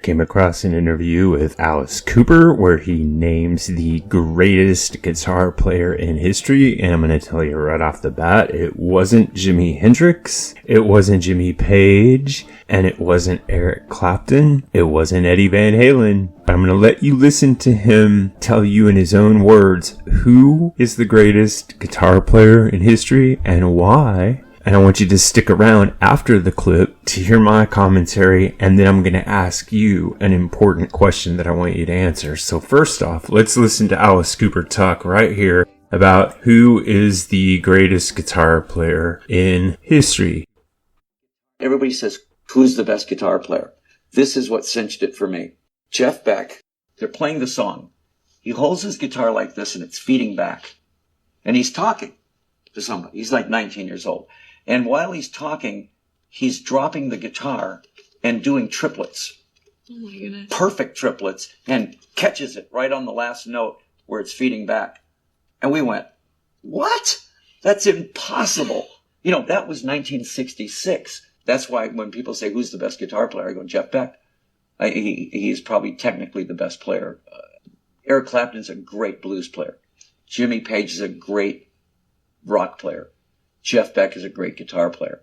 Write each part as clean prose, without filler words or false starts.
came across an interview with Alice Cooper where he names the greatest guitar player in history, and I'm going to tell you right off the bat, it wasn't Jimi Hendrix, it wasn't Jimmy Page, and it wasn't Eric Clapton, it wasn't Eddie Van Halen. But I'm going to let you listen to him tell you in his own words who is the greatest guitar player in history and why. And I want you to stick around after the clip to hear my commentary, and then I'm going to ask you an important question that I want you to answer. So first off, let's listen to Alice Cooper talk right here about who is the greatest guitar player in history. Everybody says, who's the best guitar player? This is what cinched it for me. Jeff Beck, they're playing the song. He holds his guitar like this and it's feeding back. And he's talking to somebody. He's like 19 years old. And while he's talking, he's dropping the guitar and doing triplets. Oh my goodness. Perfect triplets, and catches it right on the last note where it's feeding back. And we went, what? That's impossible. You know, that was 1966. That's why when people say, who's the best guitar player? I go, Jeff Beck. He is probably technically the best player. Eric Clapton's a great blues player. Jimmy Page is a great rock player. Jeff Beck is a great guitar player.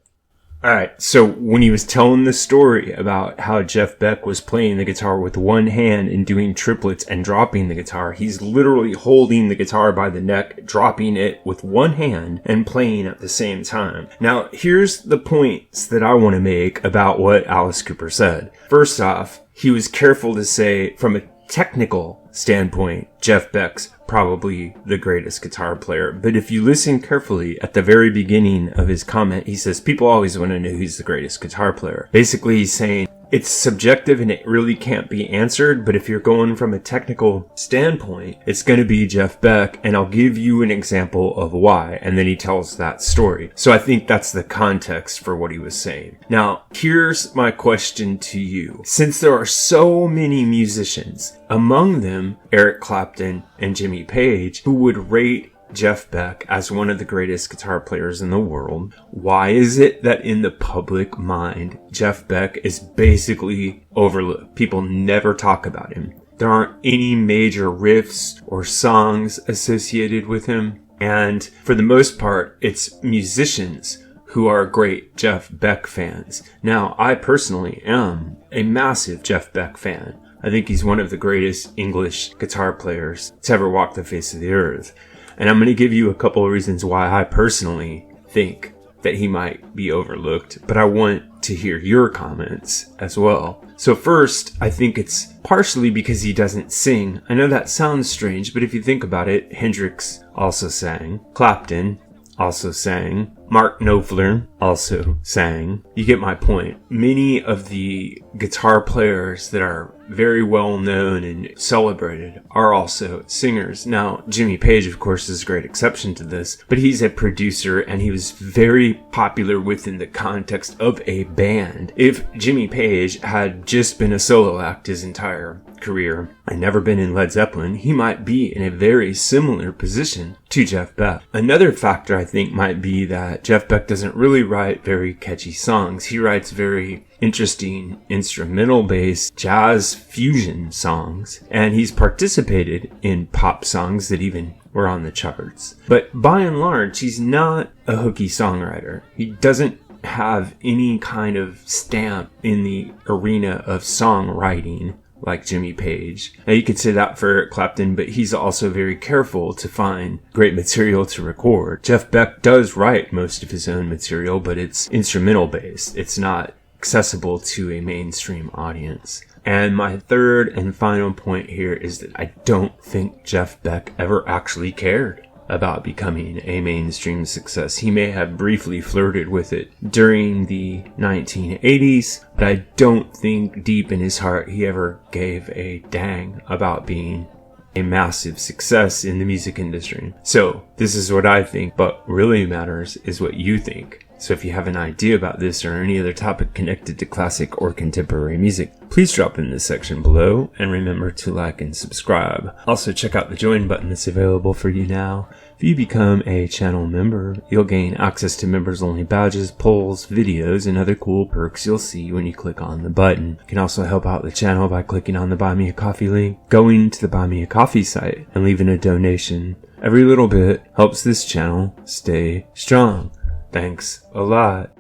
All right, so when he was telling the story about how Jeff Beck was playing the guitar with one hand and doing triplets and dropping the guitar, he's literally holding the guitar by the neck, dropping it with one hand and playing at the same time. Now, here's the points that I want to make about what Alice Cooper said. First off, he was careful to say, from a technical standpoint, Jeff Beck's probably the greatest guitar player. But if you listen carefully at the very beginning of his comment, he says people always want to know who's the greatest guitar player. Basically, he's saying it's subjective and it really can't be answered, but if you're going from a technical standpoint, it's going to be Jeff Beck, and I'll give you an example of why, and then he tells that story. So I think that's the context for what he was saying. Now, here's my question to you. Since there are so many musicians, among them Eric Clapton and Jimmy Page, who would rate Jeff Beck as one of the greatest guitar players in the world, why is it that in the public mind, Jeff Beck is basically overlooked? People never talk about him. There aren't any major riffs or songs associated with him. And for the most part, it's musicians who are great Jeff Beck fans. Now, I personally am a massive Jeff Beck fan. I think he's one of the greatest English guitar players to ever walk the face of the earth. And I'm going to give you a couple of reasons why I personally think that he might be overlooked, but I want to hear your comments as well. So first, I think it's partially because he doesn't sing. I know that sounds strange, but if you think about it, Hendrix also sang. Clapton also sang. Mark Knopfler also sang. You get my point. Many of the guitar players that are very well known and celebrated are also singers. Now, Jimmy Page, of course, is a great exception to this, but he's a producer and he was very popular within the context of a band. If Jimmy Page had just been a solo act his entire career and never been in Led Zeppelin, he might be in a very similar position to Jeff Beck. Another factor I think might be that Jeff Beck doesn't really write very catchy songs. He writes very interesting instrumental-based jazz fusion songs, and he's participated in pop songs that even were on the charts. But by and large, he's not a hooky songwriter. He doesn't have any kind of stamp in the arena of songwriting like Jimmy Page. Now you could say that for Eric Clapton, but he's also very careful to find great material to record. Jeff Beck does write most of his own material, but it's instrumental based. It's not accessible to a mainstream audience. And my third and final point here is that I don't think Jeff Beck ever actually cared about becoming a mainstream success. He may have briefly flirted with it during the 1980s, but I don't think deep in his heart he ever gave a dang about being a massive success in the music industry. So this is what I think, but really matters is what you think. So if you have an idea about this or any other topic connected to classic or contemporary music, please drop in the section below, and remember to like and subscribe. Also check out the join button that's available for you now. If you become a channel member, you'll gain access to members-only badges, polls, videos, and other cool perks you'll see when you click on the button. You can also help out the channel by clicking on the Buy Me a Coffee link, going to the Buy Me a Coffee site, and leaving a donation. Every little bit helps this channel stay strong. Thanks a lot.